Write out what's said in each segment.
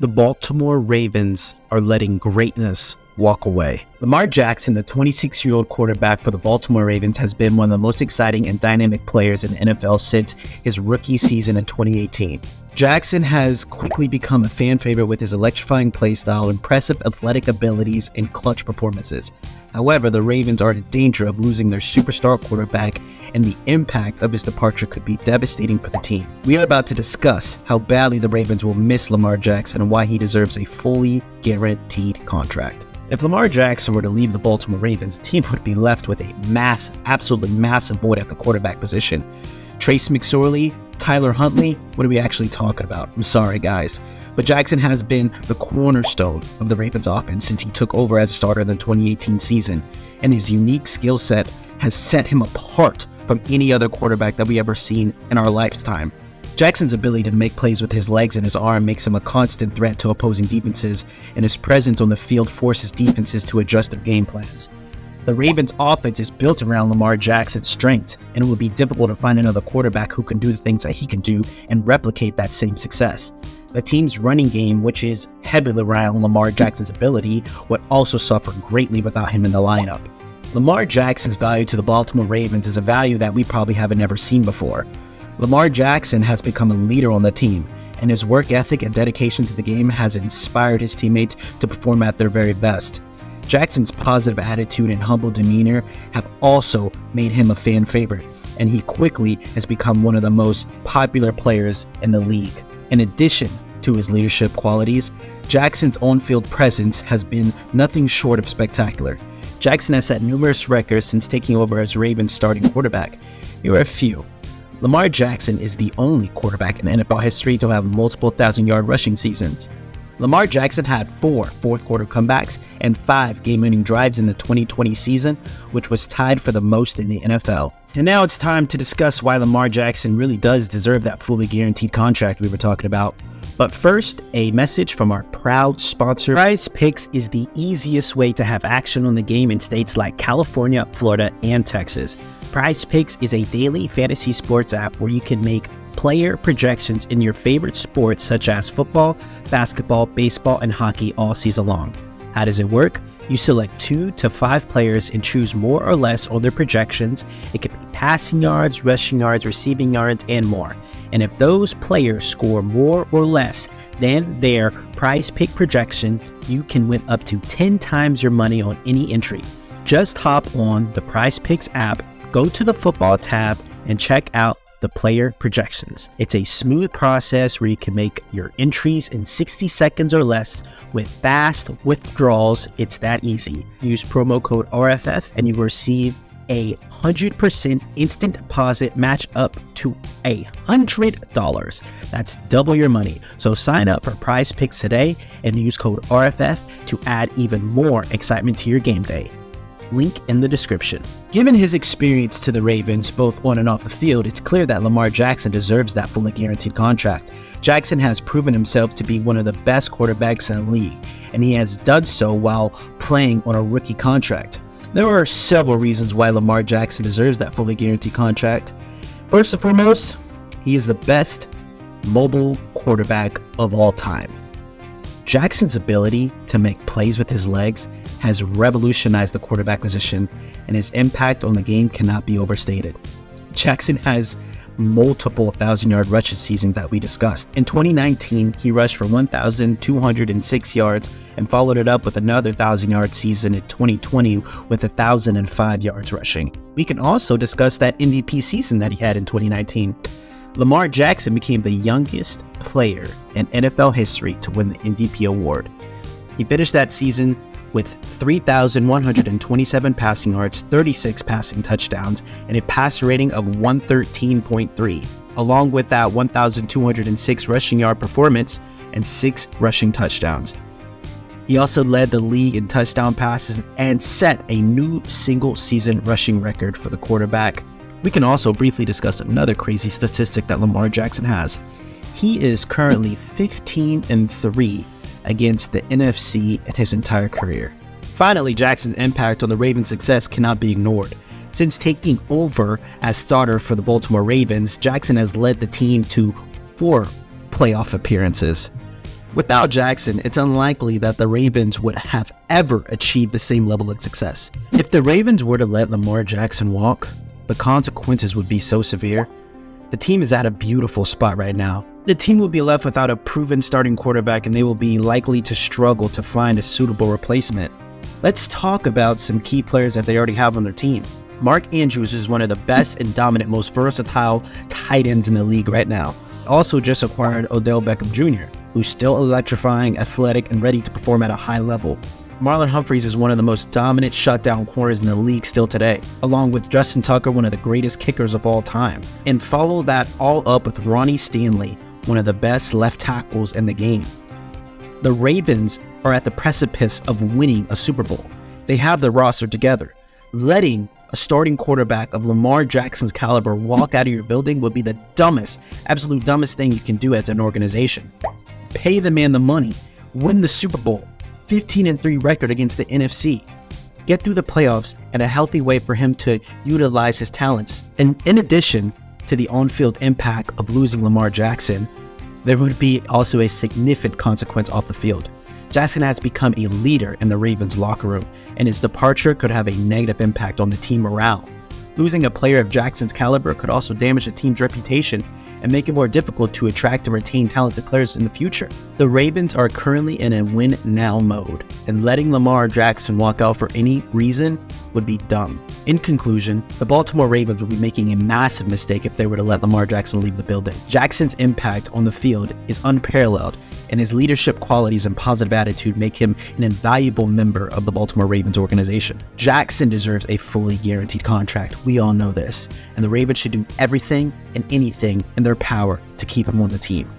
The Baltimore Ravens are letting greatness walk away. Lamar Jackson, the 26-year-old quarterback for the Baltimore Ravens, has been one of the most exciting and dynamic players in the NFL since his rookie season in 2018. Jackson has quickly become a fan favorite with his electrifying play style, impressive athletic abilities, and clutch performances. However, the Ravens are in danger of losing their superstar quarterback, and the impact of his departure could be devastating for the team. We are about to discuss how badly the Ravens will miss Lamar Jackson and why he deserves a fully guaranteed contract. If Lamar Jackson were to leave the Baltimore Ravens, the team would be left with a absolutely massive void at the quarterback position. Trace McSorley, Tyler Huntley, what are we actually talking about? I'm sorry, guys. But Jackson has been the cornerstone of the Ravens offense since he took over as a starter in the 2018 season, and his unique skill set has set him apart from any other quarterback that we ever seen in our lifetime. Jackson's ability to make plays with his legs and his arm makes him a constant threat to opposing defenses, and his presence on the field forces defenses to adjust their game plans. The Ravens' offense is built around Lamar Jackson's strengths, and it will be difficult to find another quarterback who can do the things that he can do and replicate that same success. The team's running game, which is heavily around Lamar Jackson's ability, would also suffer greatly without him in the lineup. Lamar Jackson's value to the Baltimore Ravens is a value that we probably haven't ever seen before. Lamar Jackson has become a leader on the team, and his work ethic and dedication to the game has inspired his teammates to perform at their very best. Jackson's positive attitude and humble demeanor have also made him a fan favorite, and he quickly has become one of the most popular players in the league. In addition to his leadership qualities, Jackson's on-field presence has been nothing short of spectacular. Jackson has set numerous records since taking over as Ravens starting quarterback. Here are a few. Lamar Jackson is the only quarterback in NFL history to have multiple 1,000-yard rushing seasons. Lamar Jackson had 4 fourth-quarter comebacks and 5 game-winning drives in the 2020 season, which was tied for the most in the NFL. And now it's time to discuss why Lamar Jackson really does deserve that fully guaranteed contract we were talking about. But first, a message from our proud sponsor. PrizePicks is the easiest way to have action on the game in states like California, Florida, and Texas. PrizePicks is a daily fantasy sports app where you can make player projections in your favorite sports such as football, basketball, baseball, and hockey all season long. How does it work? You select 2 to 5 players and choose more or less on their projections. It could be passing yards, rushing yards, receiving yards, and more. And if those players score more or less than their prize pick projection, you can win up to 10 times your money on any entry. Just hop on the PrizePicks app, go to the football tab, and check out the player projections. It's a smooth process where you can make your entries in 60 seconds or less with fast withdrawals. It's that easy. Use promo code RFF and you will receive a 100% instant deposit match up to $100. That's double your money. So sign up for PrizePicks today and use code RFF to add even more excitement to your game day. Link in the description. Given his experience to the Ravens, both on and off the field, it's clear that Lamar Jackson deserves that fully guaranteed contract. Jackson has proven himself to be one of the best quarterbacks in the league, and he has done so while playing on a rookie contract. There are several reasons why Lamar Jackson deserves that fully guaranteed contract. First and foremost, he is the best mobile quarterback of all time. Jackson's ability to make plays with his legs has revolutionized the quarterback position, and his impact on the game cannot be overstated. Jackson has multiple 1,000-yard rushes seasons that we discussed. In 2019, he rushed for 1,206 yards and followed it up with another 1,000-yard season in 2020 with 1,005 yards rushing. We can also discuss that MVP season that he had in 2019. Lamar Jackson became the youngest player in NFL history to win the MVP award. He finished that season with 3,127 passing yards, 36 passing touchdowns, and a passer rating of 113.3, along with that 1,206 rushing yard performance and 6 rushing touchdowns. He also led the league in touchdown passes and set a new single-season rushing record for the quarterback. We can also briefly discuss another crazy statistic that Lamar Jackson has. He is currently 15-3 against the NFC in his entire career. Finally, Jackson's impact on the Ravens' success cannot be ignored. Since taking over as starter for the Baltimore Ravens, Jackson has led the team to 4 playoff appearances. Without Jackson, it's unlikely that the Ravens would have ever achieved the same level of success. If the Ravens were to let Lamar Jackson walk, the consequences would be so severe. The team is at a beautiful spot right now. The team will be left without a proven starting quarterback, and they will be likely to struggle to find a suitable replacement. Let's talk about some key players that they already have on their team. Mark Andrews is one of the best and dominant, most versatile tight ends in the league right now. Also just acquired Odell Beckham Jr., who's still electrifying, athletic, and ready to perform at a high level. Marlon Humphreys is one of the most dominant shutdown corners in the league still today, along with Justin Tucker, one of the greatest kickers of all time. And follow that all up with Ronnie Stanley, one of the best left tackles in the game. The Ravens are at the precipice of winning a Super Bowl. They have the roster together. Letting a starting quarterback of Lamar Jackson's caliber walk out of your building would be the dumbest, absolute dumbest thing you can do as an organization. Pay the man the money, win the Super Bowl, 15-3 record against the NFC. Get through the playoffs and a healthy way for him to utilize his talents. And in addition to the on-field impact of losing Lamar Jackson, there would be also a significant consequence off the field. Jackson has become a leader in the Ravens locker room, and his departure could have a negative impact on the team morale. Losing a player of Jackson's caliber could also damage the team's reputation and make it more difficult to attract and retain talented players in the future. The Ravens are currently in a win-now mode, and letting Lamar Jackson walk out for any reason would be dumb. In conclusion, the Baltimore Ravens would be making a massive mistake if they were to let Lamar Jackson leave the building. Jackson's impact on the field is unparalleled, and his leadership qualities and positive attitude make him an invaluable member of the Baltimore Ravens organization. Jackson deserves a fully guaranteed contract. We all know this, and the Ravens should do everything and anything in their power to keep him on the team.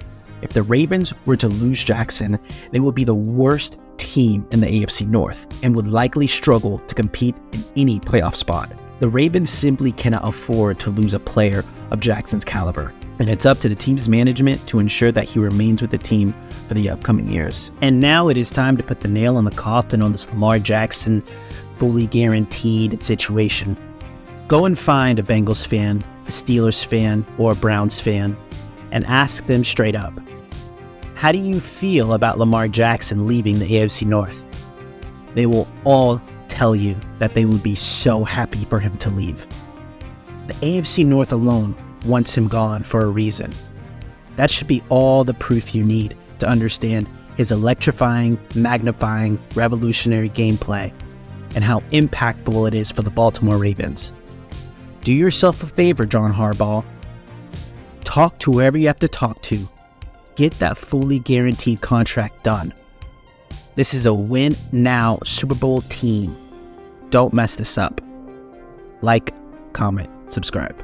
If the Ravens were to lose Jackson, they would be the worst team in the AFC North and would likely struggle to compete in any playoff spot. The Ravens simply cannot afford to lose a player of Jackson's caliber, and it's up to the team's management to ensure that he remains with the team for the upcoming years. And now it is time to put the nail in the coffin on this Lamar Jackson fully guaranteed situation. Go and find a Bengals fan, a Steelers fan, or a Browns fan, and ask them straight up, how do you feel about Lamar Jackson leaving the AFC North? They will all tell you that they would be so happy for him to leave. The AFC North alone wants him gone for a reason. That should be all the proof you need to understand his electrifying, magnifying, revolutionary gameplay and how impactful it is for the Baltimore Ravens. Do yourself a favor, John Harbaugh. Talk to whoever you have to talk to. Get that fully guaranteed contract done. This is a win-now Super Bowl team. Don't mess this up. Like, comment, subscribe.